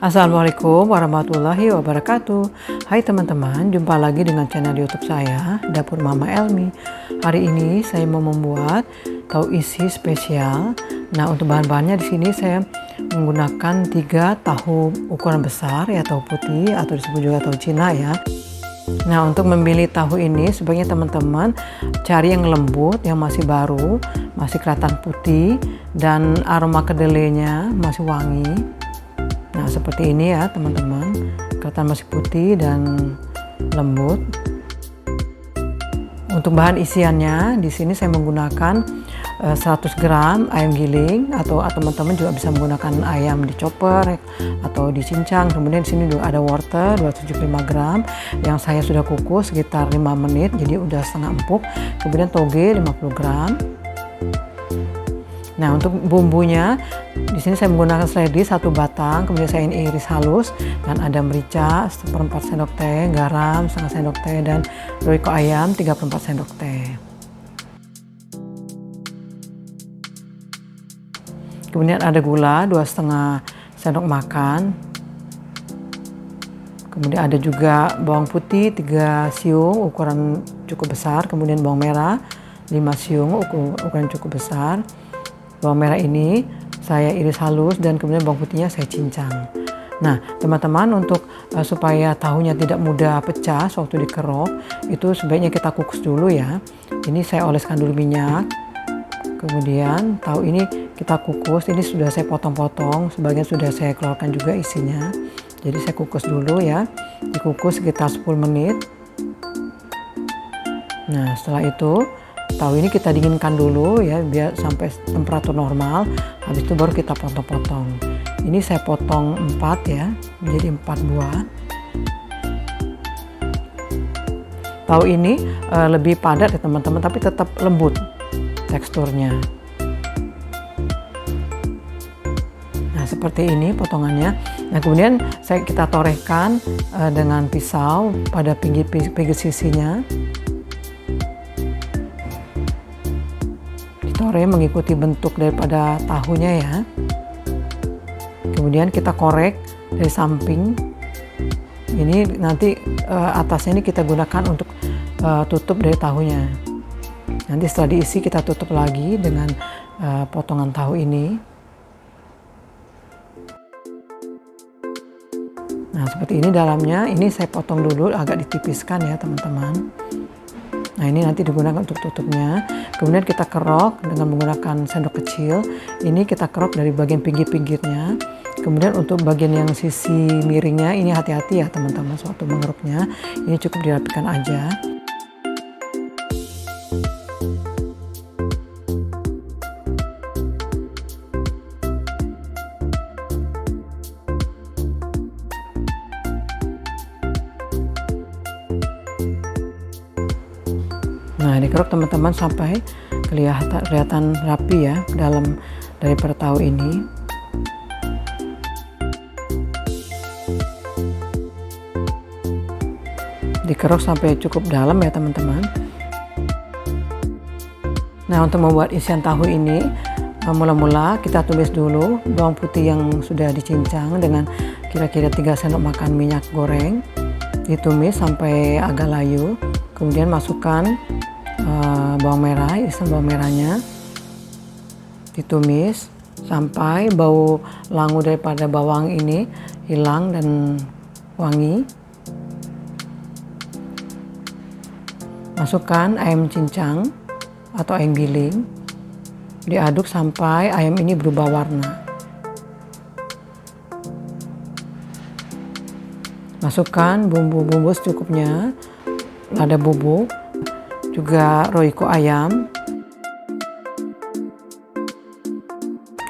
Assalamualaikum warahmatullahi wabarakatuh. Hai teman-teman, jumpa lagi dengan channel YouTube saya, Dapur Mama Elmi. Hari ini saya mau membuat tahu isi spesial. Nah, untuk bahan-bahannya di sini saya menggunakan 3 tahu ukuran besar ya, tahu putih atau disebut juga tahu Cina ya. Nah, untuk memilih tahu ini sebaiknya teman-teman cari yang lembut, yang masih baru, masih kelihatan putih dan aroma kedelainya masih wangi. Nah, seperti ini ya teman-teman, kelihatan masih putih dan lembut. Untuk bahan isiannya di sini saya menggunakan 100 gram ayam giling, atau teman-teman juga bisa menggunakan ayam di chopper atau dicincang. Kemudian di sini juga ada wortel 275 gram yang saya sudah kukus sekitar 5 menit, jadi udah setengah empuk. Kemudian toge 50 gram. Nah, untuk bumbunya di sini saya menggunakan seledri 1 batang, kemudian saya iris halus, dan ada merica 1/4 sendok teh, garam 1/2 sendok teh, dan royco ayam 3/4 sendok teh. Kemudian ada gula 2,5 sendok makan. Kemudian ada juga bawang putih 3 siung ukuran cukup besar, kemudian bawang merah 5 siung ukuran cukup besar. Bawang merah ini saya iris halus dan kemudian bawang putihnya saya cincang. Nah, teman-teman, untuk supaya tahunya tidak mudah pecah waktu dikerok, itu sebaiknya kita kukus dulu ya. Ini saya oleskan dulu minyak. Kemudian tahu ini kita kukus. Ini sudah saya potong-potong, sebagian sudah saya keluarkan juga isinya. Jadi saya kukus dulu ya. Dikukus sekitar 10 menit. Nah, setelah itu tahu ini kita dinginkan dulu ya, biar sampai temperatur normal. Habis itu baru kita potong-potong. Ini saya potong 4 ya, menjadi 4 buah. Tahu ini lebih padat ya teman-teman, tapi tetap lembut teksturnya. Nah, seperti ini potongannya. Nah, kemudian kita torehkan dengan pisau pada pinggir sisinya. Ditore mengikuti bentuk daripada tahunya ya. Kemudian kita korek dari samping. Ini nanti atasnya ini kita gunakan untuk tutup dari tahunya. Nanti setelah diisi kita tutup lagi dengan potongan tahu ini. Nah, seperti ini dalamnya. Ini saya potong dulu agak ditipiskan ya teman-teman. Nah, ini nanti digunakan untuk tutupnya. Kemudian kita kerok dengan menggunakan sendok kecil. Ini kita kerok dari bagian pinggir-pinggirnya. Kemudian untuk bagian yang sisi miringnya ini hati-hati ya teman-teman, waktu mengeruknya. Ini cukup dirapikan aja. Nah, dikeruk teman-teman sampai kelihatan rapi ya dalam dari tahu ini. Dikeruk sampai cukup dalam ya teman-teman. Nah, untuk membuat isian tahu ini, mula-mula kita tumis dulu bawang putih yang sudah dicincang dengan kira-kira 3 sendok makan minyak goreng. Ditumis sampai agak layu. Kemudian masukkan bawang merah, irisan bawang merahnya, ditumis sampai bau langu daripada bawang ini hilang dan wangi. Masukkan ayam cincang atau ayam giling, diaduk sampai ayam ini berubah warna. Masukkan bumbu-bumbu secukupnya, lada bubuk, juga royco ayam.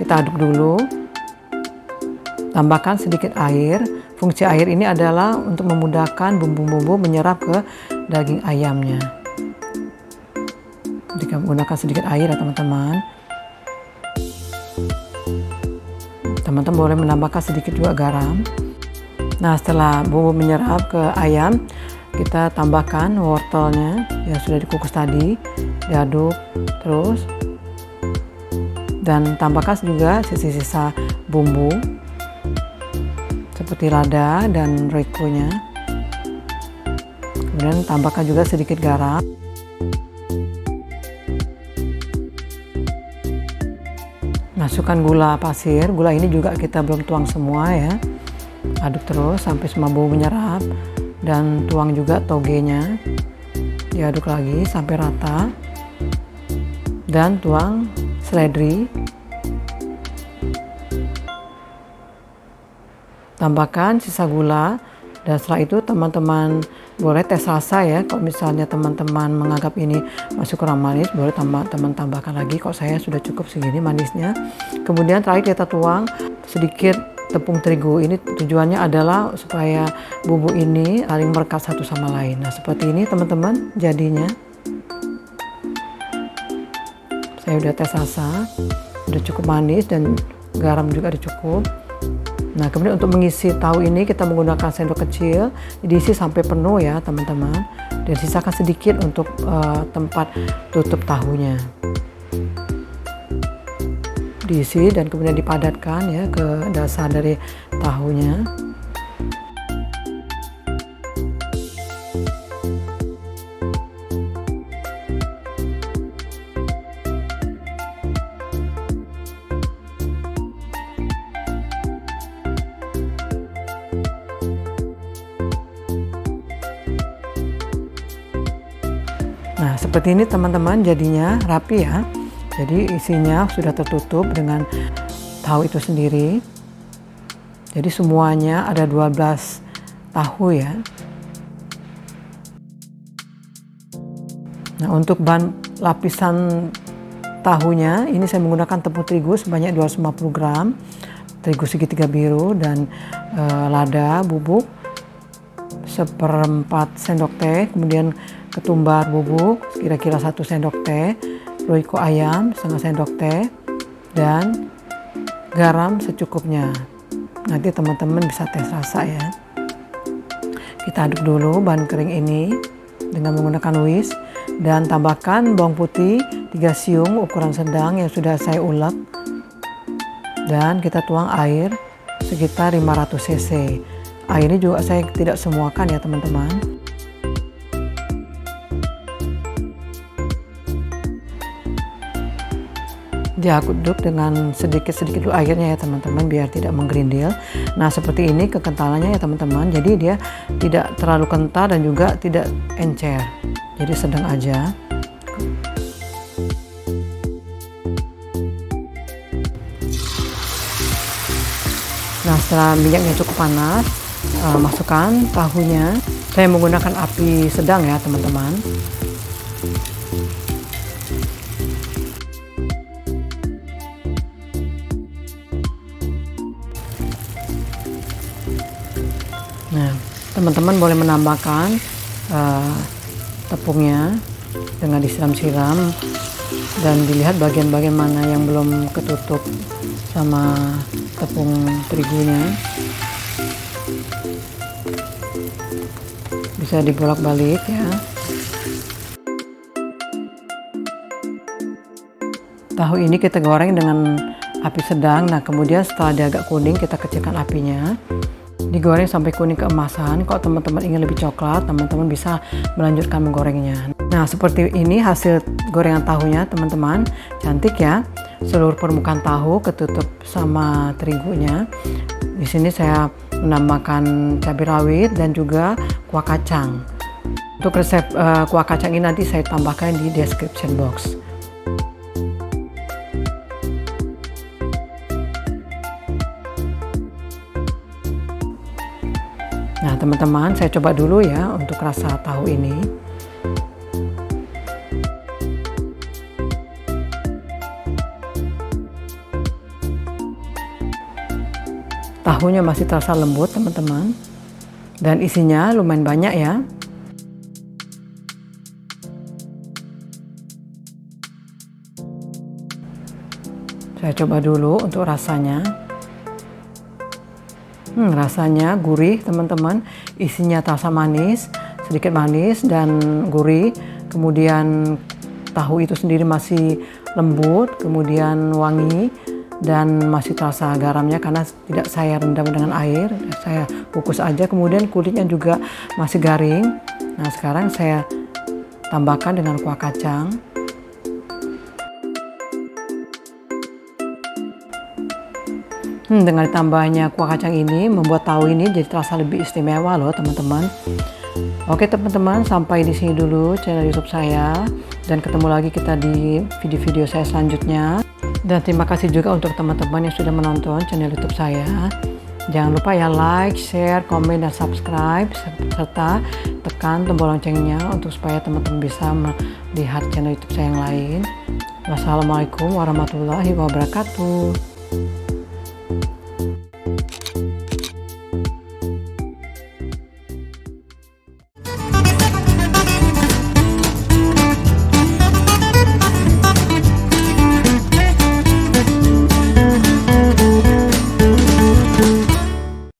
Kita aduk dulu. Tambahkan sedikit air. Fungsi air ini adalah untuk memudahkan bumbu-bumbu menyerap ke daging ayamnya. Jika menggunakan sedikit air ya teman-teman. Teman-teman boleh menambahkan sedikit juga garam. Nah, setelah bumbu menyerap ke ayam, kita tambahkan wortelnya yang sudah dikukus tadi, diaduk terus, dan tambahkan juga sisa-sisa bumbu seperti lada dan royco-nya. Kemudian tambahkan juga sedikit garam. Masukkan gula pasir. Gula ini juga kita belum tuang semua ya. Aduk terus sampai semua bau menyerap, dan tuang juga togenya. Diaduk lagi sampai rata. Dan tuang seledri. Tambahkan sisa gula, dan setelah itu teman-teman boleh tes rasa ya. Kalau misalnya teman-teman menganggap ini masih kurang manis, boleh teman-teman tambahkan lagi. Kok saya sudah cukup segini manisnya. Kemudian terakhir kita tuang sedikit tepung terigu. Ini tujuannya adalah supaya bumbu ini saling merekat satu sama lain. Nah, seperti ini teman-teman jadinya. Saya udah tes rasa, udah cukup manis dan garam juga udah cukup. Nah, kemudian untuk mengisi tahu ini kita menggunakan sendok kecil, diisi sampai penuh ya teman-teman, dan sisakan sedikit untuk tempat tutup tahunya. Diisi dan kemudian dipadatkan ya ke dasar dari tahunya. Nah, seperti ini teman-teman jadinya rapi ya. Jadi isinya sudah tertutup dengan tahu itu sendiri. Jadi semuanya ada 12 tahu ya. Nah, untuk bahan lapisan tahunya ini saya menggunakan tepung terigu sebanyak 250 gram, terigu segitiga biru, dan lada bubuk 1/4 sendok teh, kemudian ketumbar bubuk kira-kira 1 sendok teh, royco ayam 1/2 sendok teh, dan garam secukupnya. Nanti teman-teman bisa tes rasa ya. Kita aduk dulu bahan kering ini dengan menggunakan whisk, dan tambahkan bawang putih 3 siung ukuran sedang yang sudah saya ulek, dan kita tuang air sekitar 500 cc. Air ini juga saya tidak semuakan ya teman-teman. Diaduk dengan sedikit-sedikit dulu airnya ya teman-teman, biar tidak menggerindil. Nah, seperti ini kekentalannya ya teman-teman. Jadi dia tidak terlalu kental dan juga tidak encer. Jadi sedang aja. Nah, setelah minyaknya cukup panas, masukkan tahunya. Saya menggunakan api sedang ya teman-teman. Nah, teman-teman boleh menambahkan tepungnya dengan disiram-siram, dan dilihat bagian-bagian mana yang belum ketutup sama tepung terigunya. Bisa dibolak-balik ya. Tahu ini kita goreng dengan api sedang. Nah, kemudian setelah dia agak kuning kita kecilkan apinya. Digoreng sampai kuning keemasan. Kalau teman-teman ingin lebih coklat, teman-teman bisa melanjutkan menggorengnya. Nah, seperti ini hasil gorengan tahunya teman-teman. Cantik ya. Seluruh permukaan tahu ketutup sama terigunya. Di sini saya menambahkan cabai rawit dan juga kuah kacang. Untuk resep kuah kacang ini nanti saya tambahkan di description box. Nah teman-teman, saya coba dulu ya untuk rasa tahu ini. Tahunya masih terasa lembut teman-teman, dan isinya lumayan banyak ya. Saya coba dulu untuk rasanya. Rasanya gurih teman-teman, isinya terasa manis, sedikit manis dan gurih. Kemudian tahu itu sendiri masih lembut, kemudian wangi, dan masih terasa garamnya karena tidak saya rendam dengan air, saya kukus aja. Kemudian kulitnya juga masih garing. Nah, sekarang saya tambahkan dengan kuah kacang. Dengan ditambahnya kuah kacang ini membuat tahu ini jadi terasa lebih istimewa loh teman-teman. Oke teman-teman, sampai di sini dulu channel YouTube saya, dan ketemu lagi kita di video-video saya selanjutnya. Dan terima kasih juga untuk teman-teman yang sudah menonton channel YouTube saya. Jangan lupa ya like, share, komen, dan subscribe, serta tekan tombol loncengnya untuk supaya teman-teman bisa melihat channel YouTube saya yang lain. Wassalamualaikum warahmatullahi wabarakatuh.